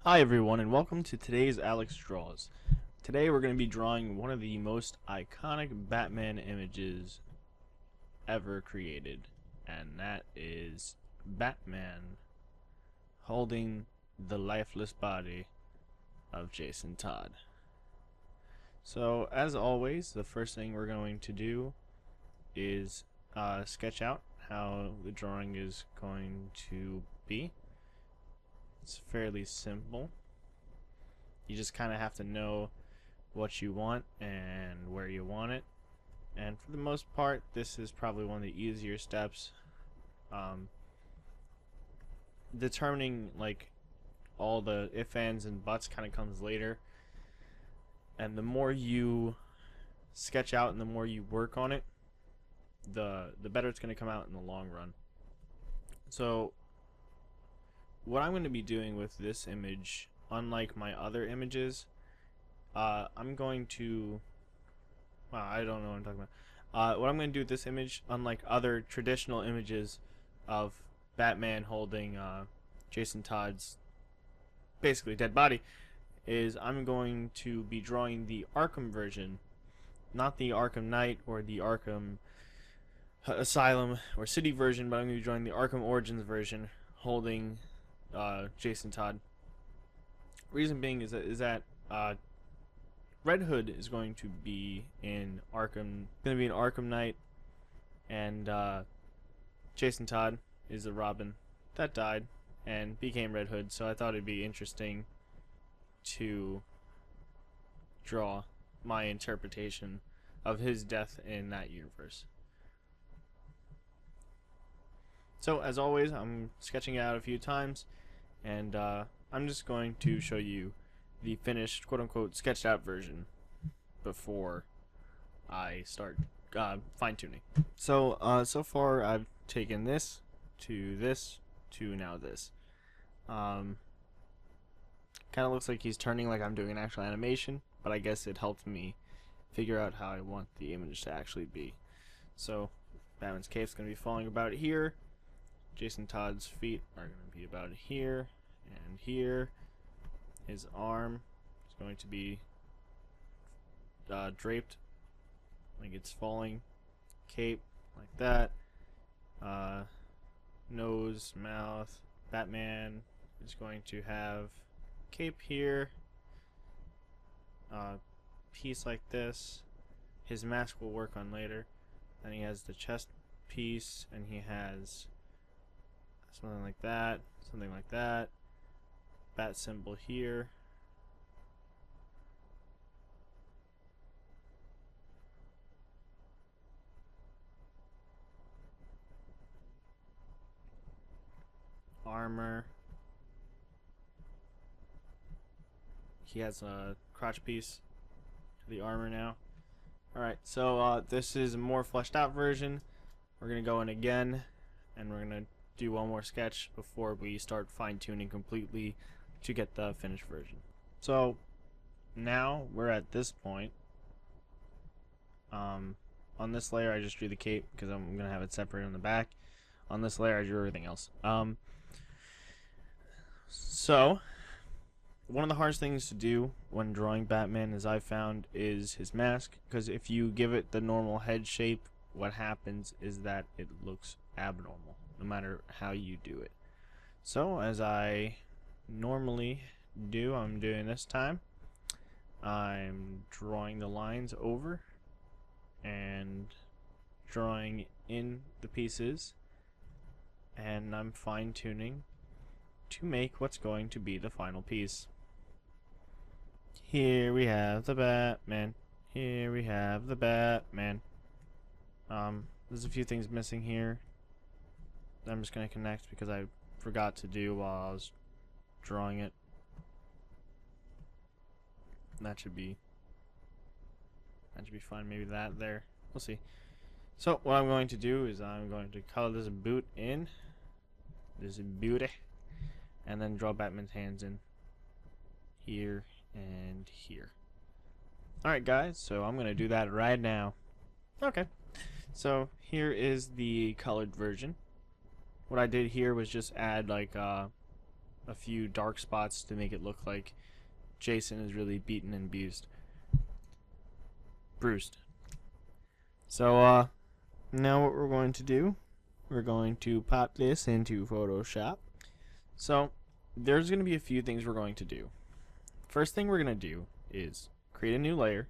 Hi everyone and welcome to today's Alex Draws. Today we're going to be drawing one of the most iconic Batman images ever created, and that is Batman holding the lifeless body of Jason Todd. So as always, the first thing we're going to do is sketch out how the drawing is going to be. It's fairly simple. You just kind of have to know what you want and where you want it, and for the most part this is probably one of the easier steps. Determining like all the if, ands, and buts kind of comes later, and the more you sketch out and the more you work on it, the better it's going to come out in the long run. So what I'm going to be doing with this image, unlike my other images, I'm going to, well, I don't know what I'm talking about. What I'm going to do with this image, unlike other traditional images of Batman holding Jason Todd's basically dead body, is I'm going to be drawing the Arkham version, not the Arkham Knight or the Arkham Asylum or City version, but I'm going to be drawing the Arkham Origins version holding Jason Todd. Reason being is that Red Hood is going to be in Arkham Knight, and Jason Todd is the Robin that died and became Red Hood. So I thought it'd be interesting to draw my interpretation of his death in that universe. So as always, I'm sketching it out a few times, and I'm just going to show you the finished, quote-unquote, sketched out version before I start fine-tuning. So so far I've taken this to now this. Kind of looks like he's turning like I'm doing an actual animation, but I guess it helped me figure out how I want the image to actually be. So Batman's cape's going to be falling about here. Jason Todd's feet are going to be about here and here. His arm is going to be draped like it's falling. Cape like that. Nose, mouth. Batman is going to have cape here. Piece like this. His mask will work on later. Then he has the chest piece, and he has something like that, something like that. Bat symbol here. Armor. He has a crotch piece to the armor now. Alright, so this is a more fleshed out version. We're going to go in again, and we're going to do one more sketch before we start fine-tuning completely to get the finished version. So now we're at this point. On this layer I just drew the cape because I'm gonna have it separate on the back. On this layer I drew everything else. So one of the hardest things to do when drawing Batman, as I've found, is his mask, because if you give it the normal head shape, what happens is that it looks abnormal no matter how you do it. So as I normally do, I'm doing this time. I'm drawing the lines over and drawing in the pieces, and I'm fine-tuning to make what's going to be the final piece. Here we have the Batman. Here we have the Batman. There's a few things missing here. I'm just going to connect because I forgot to do while I was drawing it. That should be fine. Maybe that there. We'll see. So what I'm going to do is I'm going to color this boot in. This booty. And then draw Batman's hands in here and here. Alright guys, so I'm going to do that right now. Okay. So here is the colored version. What I did here was just add like a few dark spots to make it look like Jason is really beaten and bruised. So now what we're going to do, we're going to pop this into Photoshop. So there's going to be a few things we're going to do. First thing we're going to do is create a new layer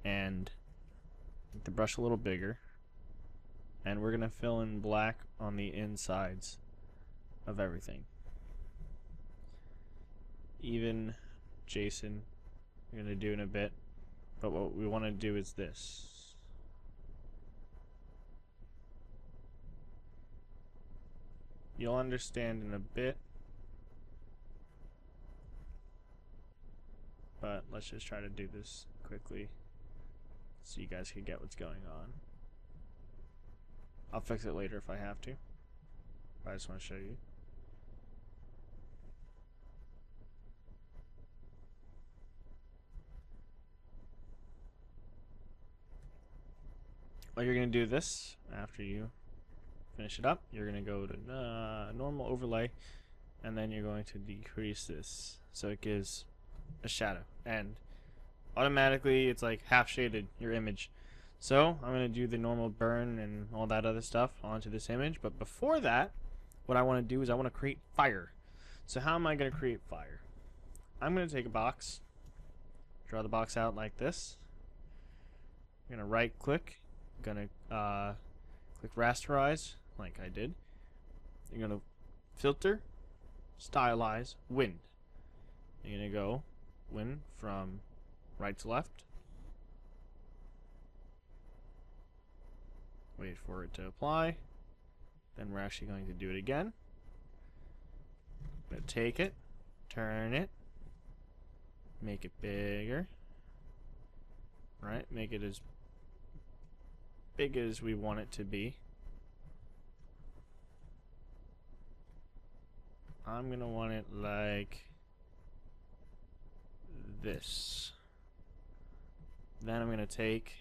and make the brush a little bigger, and we're going to fill in black on the insides of everything. Even Jason, we're going to do in a bit, but what we want to do is this. You'll understand in a bit, but let's just try to do this quickly so you guys can get what's going on. I'll fix it later if I have to. I just want to show you. Well, you're going to do this after you finish it up. You're going to go to normal overlay, and then you're going to decrease this so it gives a shadow, and automatically it's like half shaded your image. So I'm going to do the normal burn and all that other stuff onto this image, but before that, what I want to do is I want to create fire. So how am I going to create fire? I'm going to take a box, draw the box out like this. I'm going to right click, I'm going to click rasterize like I did. You're going to filter, stylize, wind. You're going to go wind from right to left. Wait for it to apply. Then we're actually going to do it again. I'm going to take it, turn it, make it bigger. Right? Make it as big as we want it to be. I'm going to want it like this. Then I'm going to take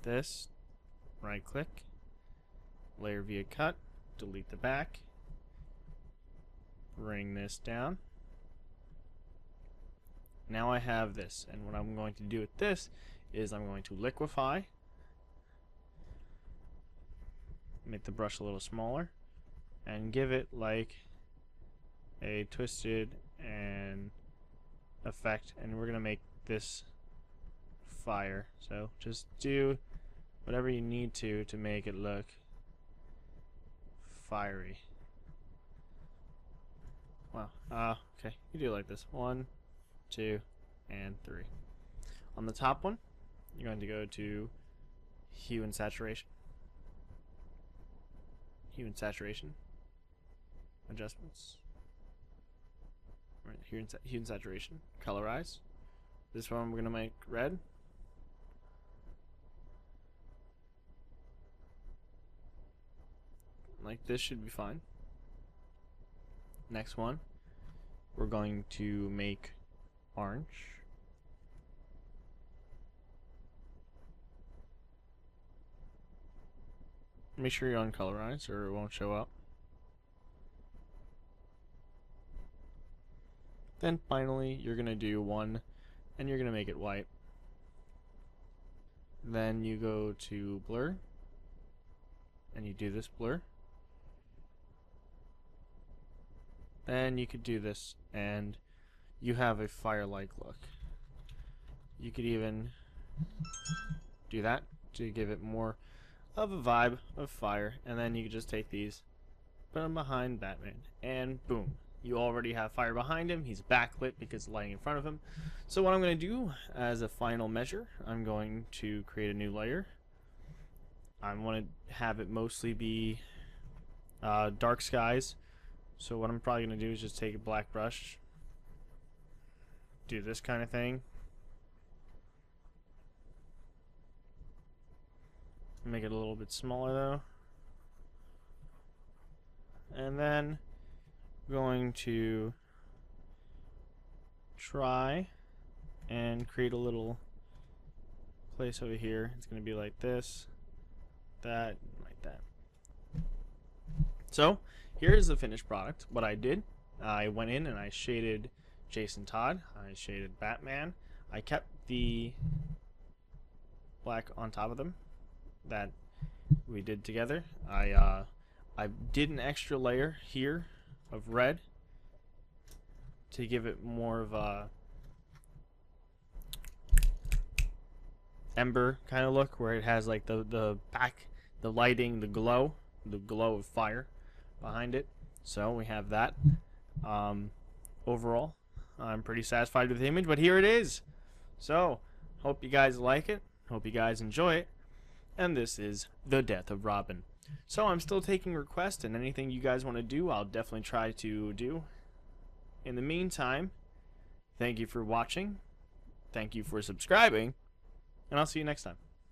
this, right click, layer via cut, delete the back, bring this down. Now I have this, and what I'm going to do with this is I'm going to liquefy, make the brush a little smaller, and give it like a twisted and effect, and we're gonna make this fire. So just do whatever you need to make it look fiery. Wow. Okay, you do it like this. 1, 2, and 3. On the top one, you're going to go to hue and saturation. Hue and saturation. Adjustments. Right, hue and saturation. Colorize. This one we're going to make red. Like this should be fine. Next one, we're going to make orange. Make sure you're on colorize or it won't show up. Then finally you're gonna do one and you're gonna make it white. Then you go to blur and you do this blur. Then you could do this and you have a fire-like look. You could even do that to give it more of a vibe of fire, and then you could just take these, put them behind Batman, and boom, you already have fire behind him. He's backlit because the lighting in front of him. So what I'm going to do as a final measure, I'm going to create a new layer. I want to have it mostly be dark skies. So what I'm probably going to do is just take a black brush, do this kind of thing, make it a little bit smaller though, and then going to try and create a little place over here. It's going to be like this, that, like that. So here's the finished product. What I did, I went in and I shaded Jason Todd. I shaded Batman. I kept the black on top of them that we did together. I did an extra layer here of red to give it more of a ember kind of look, where it has like the lighting, the glow of fire behind it. So we have that. Overall, I'm pretty satisfied with the image, but here it is. So hope you guys like it, hope you guys enjoy it, and this is The Death of Robin. So I'm still taking requests, and anything you guys want to do, I'll definitely try to do. In the meantime, thank you for watching, thank you for subscribing, and I'll see you next time.